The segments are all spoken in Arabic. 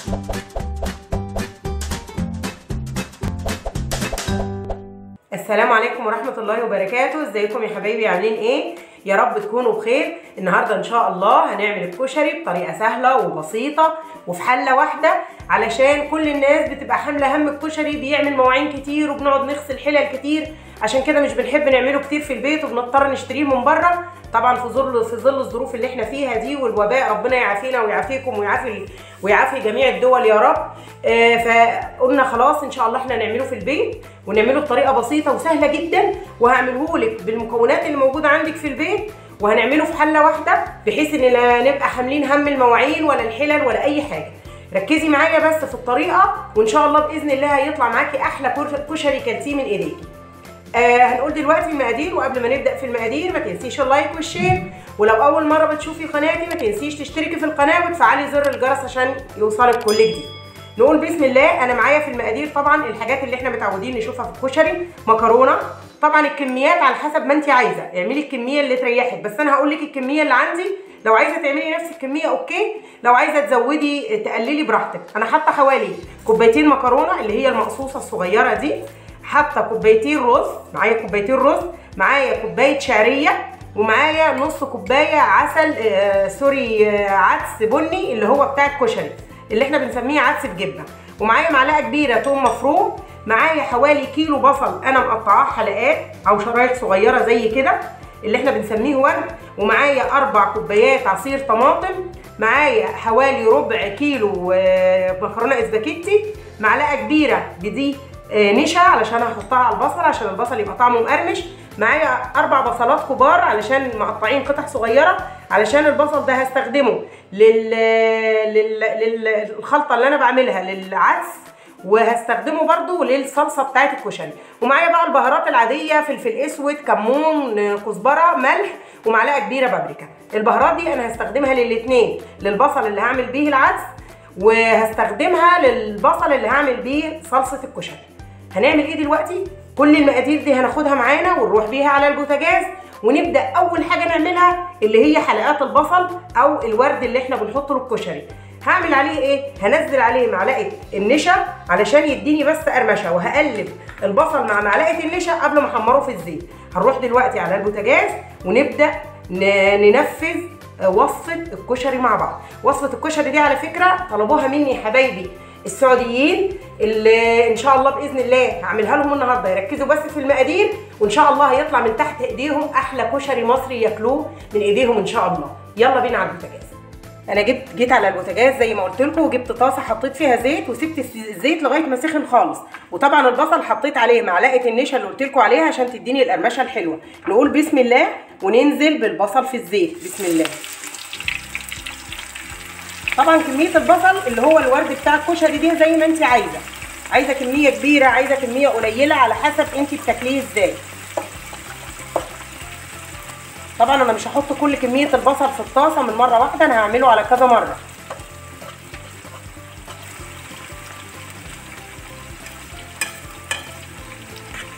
السلام عليكم ورحمة الله وبركاته. ازيكم يا حبايبي، عاملين ايه؟ يا رب تكونوا بخير. النهارده ان شاء الله هنعمل الكشري بطريقة سهلة وبسيطة وفي حلة واحدة، علشان كل الناس بتبقى حاملة هم الكشري، بيعمل مواعين كتير وبنقعد نغسل حلل كتير، عشان كده مش بنحب نعمله كتير في البيت وبنضطر نشتريه من بره. طبعا في ظل الظروف اللي احنا فيها دي والوباء، ربنا يعافينا ويعافيكم ويعافي جميع الدول يا رب. فقلنا خلاص ان شاء الله احنا نعمله في البيت ونعمله بطريقه بسيطه وسهله جدا، وهعمله لك بالمكونات اللي موجوده عندك في البيت، وهنعمله في حله واحده بحيث ان لا نبقى حاملين هم المواعين ولا الحلل ولا اي حاجه. ركزي معايا بس في الطريقه، وان شاء الله باذن الله هيطلع معاكي احلى كشري كلتيه من ايديكي. هنقول دلوقتي المقادير، وقبل ما نبدا في المقادير ما تنسيش اللايك والشير، ولو اول مره بتشوفي قناتي ما تنسيش تشتركي في القناه وتفعلي زر الجرس عشان يوصلك كل جديد. نقول بسم الله. انا معايا في المقادير طبعا الحاجات اللي احنا متعودين نشوفها في الكشري. مكرونه، طبعا الكميات على حسب ما انت عايزه، اعملي الكميه اللي تريحك، بس انا هقول لك الكميه اللي عندي. لو عايزه تعملي نفس الكميه اوكي، لو عايزه تزودي تقللي براحتك. انا حاطه حوالي كوبايتين مكرونه اللي هي المقصوصه الصغيره دي، حاطه كوبايتين رز، معايا كوبايتين رز، معايا كوبايه شعريه، ومعايا نص كوبايه عسل عدس بني اللي هو بتاع الكشري اللي احنا بنسميه عدس بجبنه، ومعايا معلقه كبيره توم مفروم، معايا حوالي كيلو بصل انا مقطعاه حلقات او شرايح صغيره زي كده اللي احنا بنسميه ورد، ومعايا 4 كوبايات عصير طماطم، معايا حوالي ربع كيلو مكرونه اسباجيتي، معلقه كبيره بدي نشا علشان هحطها على البصل عشان البصل يبقى طعمه مقرمش، معايا 4 بصلات كبار علشان مقطعين قطع صغيره، علشان البصل ده هستخدمه للخلطه اللي انا بعملها للعدس، وهستخدمه برده للصلصه بتاعت الكشري. ومعايا بقى البهارات العاديه، فلفل اسود، كمون، كزبره، ملح، ومعلقه كبيره بابريكا. البهارات دي انا هستخدمها للاثنين، للبصل اللي هعمل بيه العدس، وهستخدمها للبصل اللي هعمل بيه صلصه الكشري. هنعمل ايه دلوقتي؟ كل المقادير دي هناخدها معانا ونروح بيها على البوتاجاز، ونبدا اول حاجه نعملها اللي هي حلقات البصل او الورد اللي احنا بنحطه للكشري. هعمل عليه ايه؟ هنزل عليه معلقه النشا علشان يديني بس قرمشه، وهقلب البصل مع معلقه النشا قبل ما احمره في الزيت. هنروح دلوقتي على البوتاجاز ونبدا ننفذ وصفه الكشري مع بعض. وصفه الكشري دي على فكره طلبوها مني حبايبي السعوديين، اللي ان شاء الله باذن الله هعملها لهم النهارده. يركزوا بس في المقادير، وان شاء الله هيطلع من تحت ايديهم احلى كشري مصري ياكلوه من ايديهم ان شاء الله. يلا بينا على البوتاجاز. انا جيت على البوتاجاز زي ما قلت لكم، وجبت طاسه حطيت فيها زيت، وسبت الزيت لغايه ما سخن خالص، وطبعا البصل حطيت عليه معلقه النشا اللي قلت لكم عليها عشان تديني القرمشه الحلوه. نقول بسم الله وننزل بالبصل في الزيت. بسم الله. طبعا كميه البصل اللي هو الورد بتاع الكشري دي زي ما انت عايزه كميه كبيره، عايزه كميه قليله، على حسب انت بتاكليه ازاي. طبعا انا مش هحط كل كميه البصل في الطاسه من مره واحده، انا هعمله على كذا مره.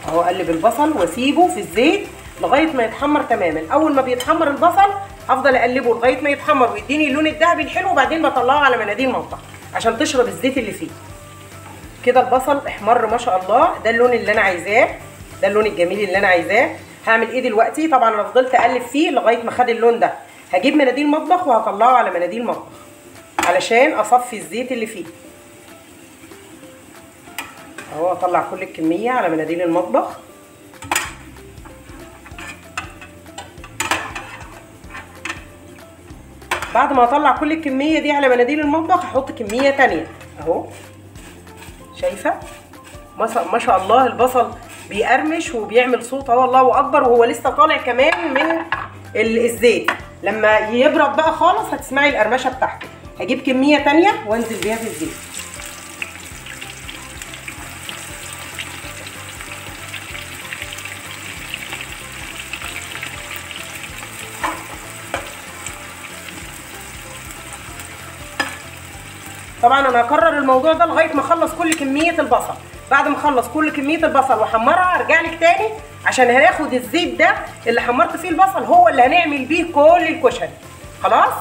اهو اقلب البصل واسيبه في الزيت لغايه ما يتحمر تماما. اول ما بيتحمر البصل افضل اقلبه لغايه ما يتحمر ويديني اللون الذهبي الحلو، وبعدين بطلعه على مناديل مطبخ عشان تشرب الزيت اللي فيه. كده البصل احمر ما شاء الله، ده اللون اللي انا عايزاه، ده اللون الجميل اللي انا عايزاه. هعمل ايه دلوقتي؟ طبعا انا فضلت اقلب فيه لغايه ما خد اللون ده. هجيب مناديل مطبخ وهطلعه على مناديل مطبخ علشان اصفي الزيت اللي فيه. اهو اطلع كل الكميه على مناديل المطبخ. بعد ما اطلع كل الكميه دي على مناديل المطبخ هحط كميه تانيه. اهو شايفه ما شاء الله البصل بيقرمش وبيعمل صوت اهو الله اكبر، وهو لسه طالع كمان من الزيت. لما يبرد بقى خالص هتسمعي القرمشه بتاعته. هجيب كميه تانيه وانزل بيها في الزيت. طبعا انا هكرر الموضوع ده لغايه ما اخلص كل كميه البصل. بعد ما اخلص كل كميه البصل واحمرها ارجع لك تاني عشان هناخد الزيت ده اللي حمرت فيه البصل هو اللي هنعمل بيه كل الكشري. خلاص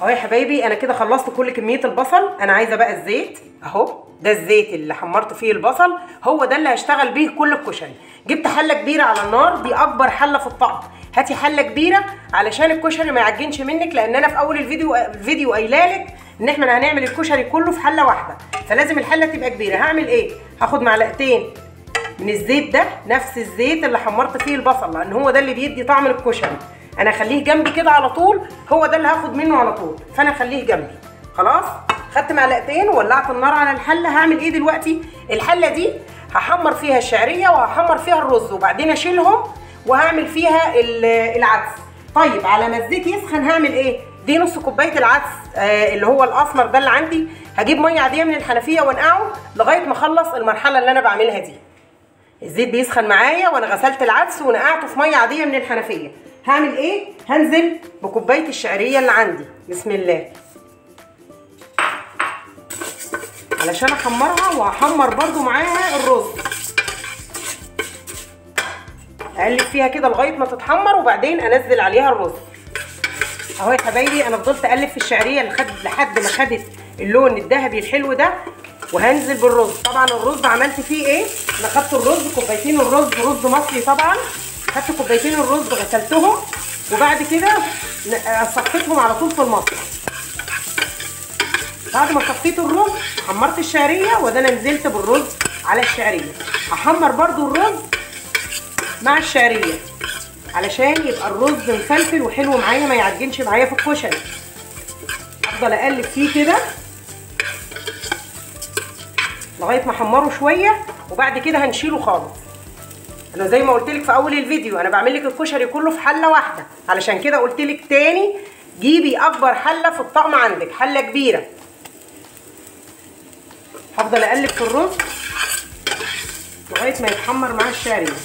اهو يا حبايبي انا كده خلصت كل كميه البصل. انا عايزه بقى الزيت اهو، ده الزيت اللي حمرت فيه البصل، هو ده اللي هشتغل بيه كل الكشري. جبت حله كبيره على النار، دي اكبر حله في الطقم. هاتي حله كبيره علشان الكشري ما يعجنش منك، لان انا في اول الفيديو قايلالك ان احنا هنعمل الكشري كله في حله واحده، فلازم الحله تبقى كبيره. هعمل ايه؟ هاخد معلقتين من الزيت ده، نفس الزيت اللي حمرت فيه البصل، لان هو ده اللي بيدي طعم الكشري. انا اخليه جنبي كده على طول، هو ده اللي هاخد منه على طول، فانا اخليه جنبي. خلاص خدت معلقتين وولعت النار على الحله. هعمل ايه دلوقتي؟ الحله دي هحمر فيها الشعريه وهحمر فيها الرز، وبعدين اشيلهم وهعمل فيها العدس. طيب على ما الزيت يسخن هعمل ايه؟ دي نص كوبايه العدس اللي هو الاسمر ده اللي عندي، هجيب ميه عاديه من الحنفيه وانقعه لغايه ما اخلص المرحله اللي انا بعملها دي. الزيت بيسخن معايا وانا غسلت العدس ونقعته في ميه عاديه من الحنفيه. هعمل ايه؟ هنزل بكوبايه الشعريه اللي عندي، بسم الله، علشان احمرها، وهحمر برده معاها الرز. اقلب فيها كده لغايه ما تتحمر، وبعدين انزل عليها الرز. اهو يا حبايبي انا فضلت اقلب في الشعريه لحد ما خدت اللون الذهبي الحلو ده، وهنزل بالرز. طبعا الرز عملت فيه ايه؟ انا خدت الرز كوبايتين، الرز رز مصري طبعا، خدت كوبايتين الرز غسلتهم، وبعد كده صفيتهم على طول في المصفى. بعد ما صفيت الرز حمرت الشعريه، وده انا نزلت بالرز على الشعريه. هحمر برده الرز مع الشعريه علشان يبقى الرز مفلفل وحلو معايا، ما يعجنش معايا في الكشري. افضل اقلب فيه كده لغايه ما احمره شويه، وبعد كده هنشيله خالص. انا زي ما قلت لك في اول الفيديو انا بعمل لك الكشري كله في حله واحده، علشان كده قلت لك تاني جيبي اكبر حله في الطقم عندك، حله كبيره. هفضل اقلب في الرز لغايه ما يتحمر مع الشعريه.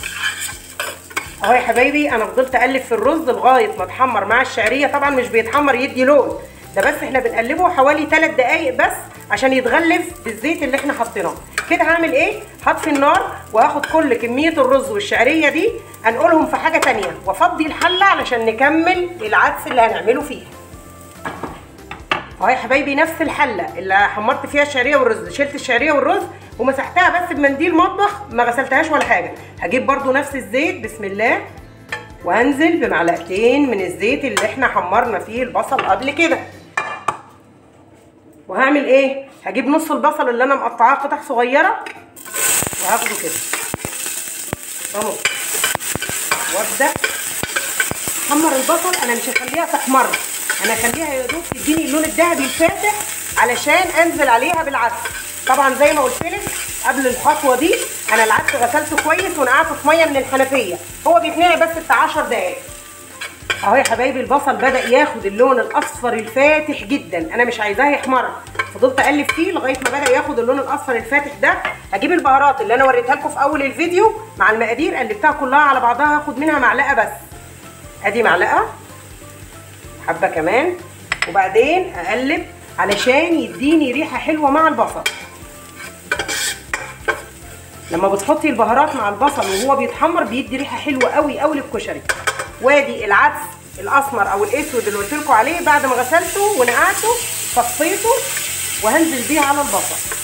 اهو يا حبايبي انا فضلت اقلب في الرز لغايه ما اتحمر مع الشعريه. طبعا مش بيتحمر يدي لون ده، بس احنا بنقلبه حوالي 3 دقايق بس عشان يتغلف بالزيت اللي احنا حاطيناه. كده هعمل ايه؟ هطفي النار وهاخد كل كميه الرز والشعريه دي انقلهم في حاجه ثانيه، وافضي الحله علشان نكمل العدس اللي هنعمله فيها. اهو يا حبايبي نفس الحله اللي حمرت فيها الشعريه والرز، شلت الشعريه والرز ومسحتها بس بمنديل مطبخ، ما غسلتهاش ولا حاجه. هجيب برده نفس الزيت، بسم الله، وهنزل بمعلقتين من الزيت اللي احنا حمرنا فيه البصل قبل كده. وهعمل ايه؟ هجيب نص البصل اللي انا مقطعاه قطع صغيره وهاخده كده اهو، وابدا احمر البصل. انا مش هخليها تحمر، انا هخليها يا دوب تديني اللون الذهبي الفاتح علشان انزل عليها بالعدس. طبعا زي ما قلت لك قبل الخطوه دي انا العدس غسلته كويس ونقعته في ميه من الحنفيه، هو بيتنقع بس بتاع 10 دقايق. اهو يا حبايبي البصل بدا ياخد اللون الاصفر الفاتح جدا، انا مش عايزاه يحمر. فضلت اقلب فيه لغايه ما بدا ياخد اللون الاصفر الفاتح ده. هجيب البهارات اللي انا وريتها لكم في اول الفيديو مع المقادير، قلبتها كلها على بعضها، هاخد منها معلقه بس. ادي معلقه، حبه كمان، وبعدين اقلب علشان يديني ريحه حلوه مع البصل. لما بتحطي البهارات مع البصل وهو بيتحمر بيدي ريحه حلوه قوي قوي للكشري. وادي العدس الاسمر او الاسود اللي قلت لكم عليه، بعد ما غسلته ونقعته صفيته وهنزل بيه على البصل.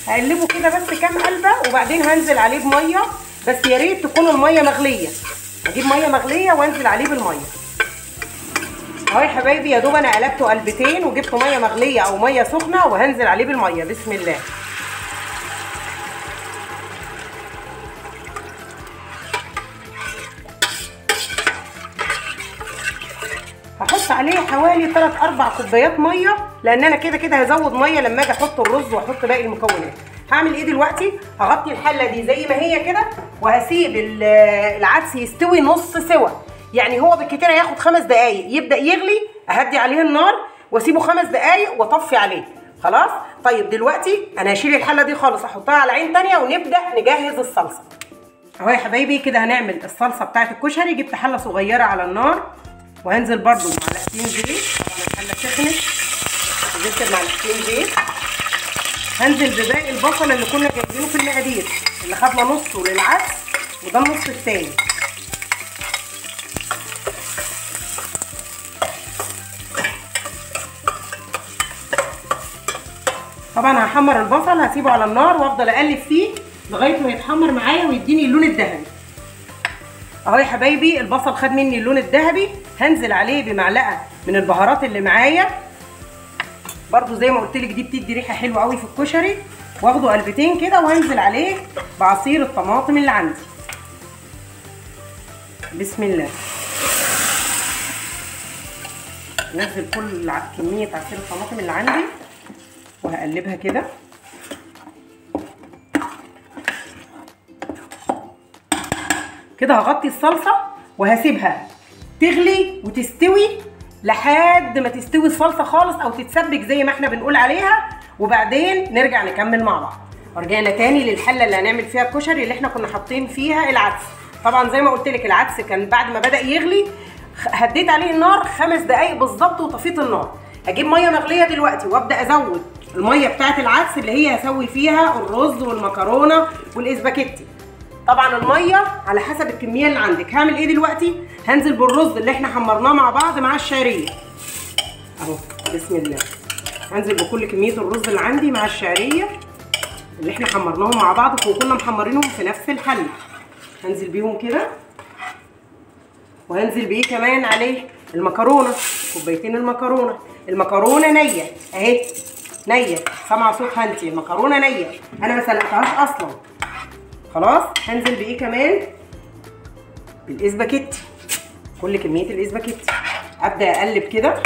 هقلبه كده بس كام قلبه، وبعدين هنزل عليه بميه، بس يا ريت تكون الميه مغليه. اجيب ميه مغليه وانزل عليه بالميه. اهو يا حبايبي يا دوب انا قلبته قلبتين وجبت ميه مغليه او ميه سخنه، وهنزل عليه بالميه، بسم الله. هحط عليه حوالي 3-4 كوبايات ميه، لان انا كده كده هزود ميه لما اجي احط الرز واحط باقي المكونات. هعمل ايه دلوقتي؟ هغطي الحله دي زي ما هي كده، وهسيب العدس يستوي نص سوا، يعني هو بالكتير هياخد 5 دقايق يبدا يغلي. اهدي عليه النار واسيبه 5 دقايق واطفي عليه. خلاص؟ طيب دلوقتي انا هشيل الحله دي خالص، احطها على عين ثانيه ونبدا نجهز الصلصه. اهو يا حبايبي كده هنعمل الصلصه بتاعت الكشري. جبت حله صغيره على النار، وهنزل برده بمعلقتين زيت. طبعا الحله سخنت، نزلت بمعلقتين زيت. هنزل بباقي البصل اللي كنا جايبينه في المقادير، اللي خدنا نصه للعدس وده النص التاني. طبعا هحمر البصل، هسيبه على النار وافضل اقلب فيه لغايه ما يتحمر معايا ويديني اللون الذهبي. اهو يا حبايبي البصل خد مني اللون الذهبي. هنزل عليه بمعلقه من البهارات اللي معايا، برضو زي ما قلت لك دي بتدي ريحه حلوه قوي في الكشري. واخده قلبتين كده وهنزل عليه بعصير الطماطم اللي عندي. بسم الله. نزل كل كميه عصير الطماطم اللي عندي وهقلبها كده. كده هغطي الصلصه وهسيبها تغلي وتستوي لحد ما تستوي الصلصه خالص او تتسبك زي ما احنا بنقول عليها، وبعدين نرجع نكمل مع بعض. ورجعنا تاني للحله اللي هنعمل فيها الكشري اللي احنا كنا حاطين فيها العدس. طبعا زي ما قلت لك العدس كان بعد ما بدا يغلي هديت عليه النار 5 دقايق بالظبط وطفيت النار. هجيب ميه مغليه دلوقتي وابدا ازود الميه بتاعه العدس اللي هي هسوي فيها الرز والمكرونه والاسباجيتي. طبعا الميه على حسب الكميه اللي عندك. هعمل ايه دلوقتي؟ هنزل بالرز اللي احنا حمرناه مع بعض مع الشعريه اهو. بسم الله. هنزل بكل كميه الرز اللي عندي مع الشعريه اللي احنا حمرناهم مع بعض وكنا محمرينهم في نفس الحله. هنزل بيهم كده. وهنزل بيه كمان عليه المكرونه، كوبايتين المكرونه نيه اهي، نيه. سامعه صوتها انت؟ المكرونه نيه، انا ما سلقتهاش اصلا. خلاص. هنزل بايه كمان؟ بالاسباجيتي، كل كميه الاسباجيتي. ابدا اقلب كده.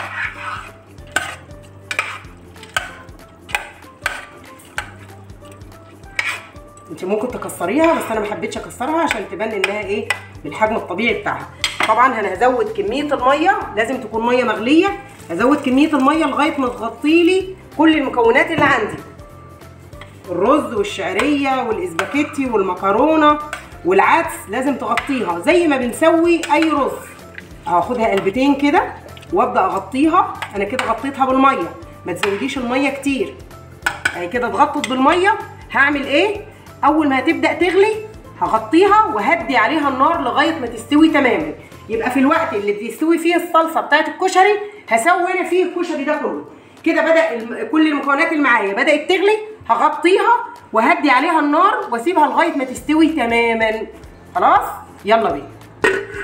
انت ممكن تكسريها بس انا ما حبيتش اكسرها عشان تبان انها ايه بالحجم الطبيعي بتاعها. طبعا انا هزود كميه الميه، لازم تكون ميه مغليه. هزود كميه الميه لغايه ما تغطي لي كل المكونات اللي عندي، الرز والشعريه والاسباجيتي والمكرونه والعدس. لازم تغطيها زي ما بنسوي اي رز. هاخدها قلبتين كده وابدا اغطيها. انا كده غطيتها بالميه، ما تزوديش الميه كتير. اهي كده اتغطت بالميه. هعمل ايه؟ اول ما هتبدا تغلي هغطيها وهدي عليها النار لغايه ما تستوي تماما. يبقى في الوقت اللي بتستوي فيه الصلصه بتاعت الكشري هسوي انا فيه الكشري ده كله. كده بدا كل المكونات اللي معايا بدات تغلي، هغطيها وهدي عليها النار واسيبها لغايه ما تستوي تماما. خلاص يلا بينا.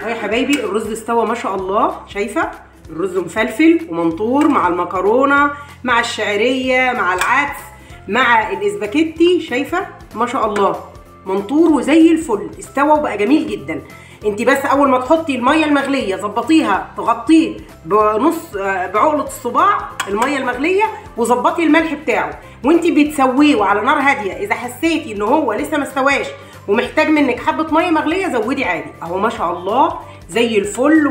اهو يا حبايبي الرز استوى ما شاء الله. شايفه الرز مفلفل ومنطور مع المكرونه مع الشعريه مع العدس مع الاسباجيتي. شايفه ما شاء الله منطور وزي الفل. استوى وبقى جميل جدا. انت بس اول ما تحطي الميه المغليه ظبطيها، تغطيه بعقله الصباع الميه المغليه، وظبطي الملح بتاعه وانت بتسويه وعلى نار هاديه. اذا حسيتي ان هو لسه ما استواش ومحتاج منك حبه ميه مغليه زودي عادي. اهو ما شاء الله زي الفل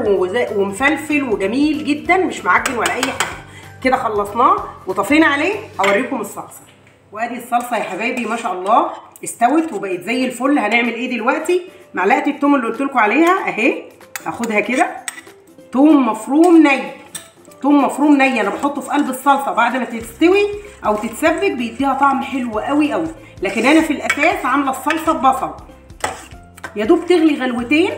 ومفلفل وجميل جدا، مش معجن ولا اي حاجه. كده خلصناه وطفينا عليه. هوريكم الصلصه. وادي الصلصه يا حبايبي ما شاء الله استوت وبقت زي الفل. هنعمل ايه دلوقتي؟ معلقه الثوم اللي قلت لكم عليها اهي، هاخدها كده. ثوم مفروم ني، ثوم مفروم ني انا بحطه في قلب الصلصه بعد ما تستوي او تتسبك، بيديها طعم حلو قوي قوي. لكن انا في الاساس عامله الصلصه ببصل. يا دوب تغلي غلوتين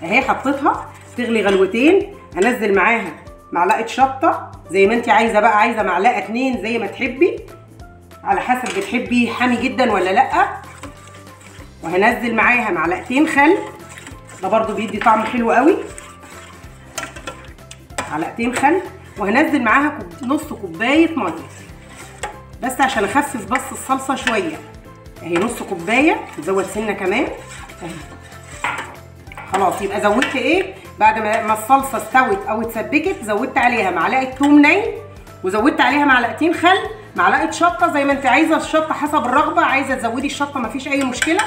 اهي، حطيتها تغلي غلوتين. انزل معاها معلقه شطه زي ما انت عايزه بقى، عايزه معلقه 2 زي ما تحبي، على حسب بتحبي حامي جدا ولا لا. وهنزل معاها معلقتين خل، ده برضو بيدي طعم حلو قوي. معلقتين خل. وهنزل معاها نص كوبايه ميه بس عشان اخفف بس الصلصه شويه. اهي نص كوبايه، نزود سنه كمان اهي. خلاص يبقى زودت ايه بعد ما الصلصه استوت او اتسبكت؟ زودت عليها معلقه ثوم ني، وزودت عليها معلقتين خل، معلقه شطه زي ما انت عايزه الشطه حسب الرغبه. عايزه تزودي الشطه مفيش اي مشكله.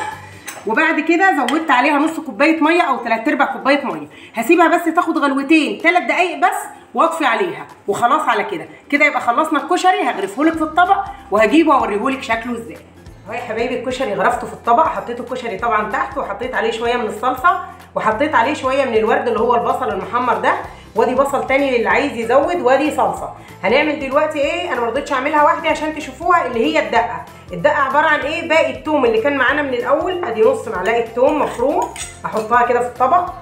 وبعد كده زودت عليها نص كوبايه ميه او 3/4 كوبايه ميه. هسيبها بس تاخد غلوتين 3 دقايق بس واطفي عليها وخلاص. على كده يبقى خلصنا الكشري. هغرفهولك في الطبق وهجيبه واوريهولك شكله ازاي. اهو يا حبايبي الكشري غرفته في الطبق. حطيت الكشري طبعا تحت، وحطيت عليه شويه من الصلصه، وحطيت عليه شويه من الورد اللي هو البصل المحمر ده، وادي بصل تاني للي عايز يزود، وادي صلصه. هنعمل دلوقتي ايه؟ انا ما رضيتش اعملها واحده عشان تشوفوها، اللي هي الدقه. الدقه عباره عن ايه؟ باقي التوم اللي كان معانا من الاول، ادي نص معلقه توم مفروم، احطها كده في الطبق،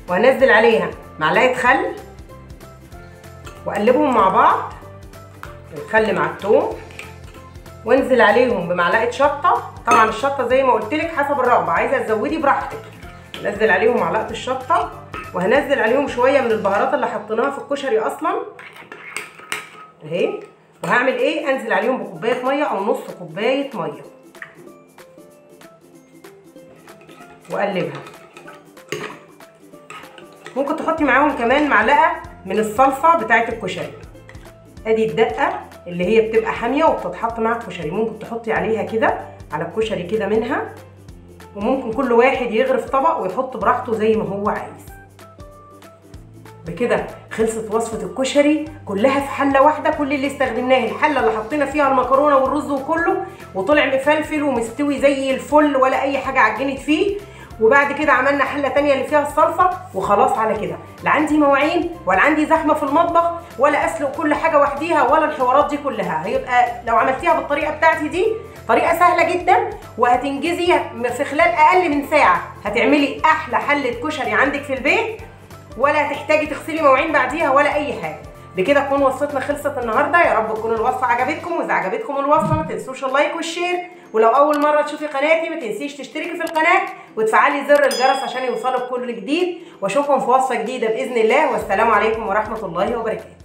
وهنزل عليها معلقه خل واقلبهم مع بعض، الخل مع التوم، وانزل عليهم بمعلقه شطه. طبعا الشطه زي ما قلت لك حسب الرغبه، عايزه تزودي براحتك. ننزل عليهم معلقه الشطه، وهنزل عليهم شويه من البهارات اللي حطيناها في الكشري اصلا اهي. وهعمل ايه؟ انزل عليهم بكوبايه ميه او نص كوبايه ميه واقلبها. ممكن تحطي معاهم كمان معلقه من الصلصه بتاعه الكشري. ادي الدقه اللي هي بتبقى حاميه وبتتحط مع الكشري، ممكن تحطي عليها كده على الكشري كده منها، وممكن كل واحد يغرف طبق ويحط براحته زي ما هو عايز. بكده خلصت وصفه الكشري كلها في حله واحده. كل اللي استخدمناه الحله اللي حطينا فيها المكرونه والرز وكله، وطلع مفلفل ومستوي زي الفل ولا اي حاجه عجنت فيه. وبعد كده عملنا حله تانيه اللي فيها الصلصه، وخلاص على كده. لا عندي مواعين ولا عندي زحمه في المطبخ ولا اسلق كل حاجه وحديها ولا الحوارات دي كلها. هيبقى لو عملتيها بالطريقه بتاعتي دي طريقه سهله جدا، وهتنجزي في خلال اقل من ساعه. هتعملي احلى حله كشري عندك في البيت، ولا هتحتاجي تغسلي مواعين بعديها ولا اي حاجه. بكده تكون وصفتنا خلصت النهارده. يا رب تكون الوصفه عجبتكم، واذا عجبتكم الوصفه ما تنسوش اللايك والشير، ولو اول مره تشوفي قناتي ما تنسيش تشتركي في القناه وتفعلي زر الجرس عشان يوصلك كل جديد. واشوفكم في وصفه جديده باذن الله، والسلام عليكم ورحمه الله وبركاته.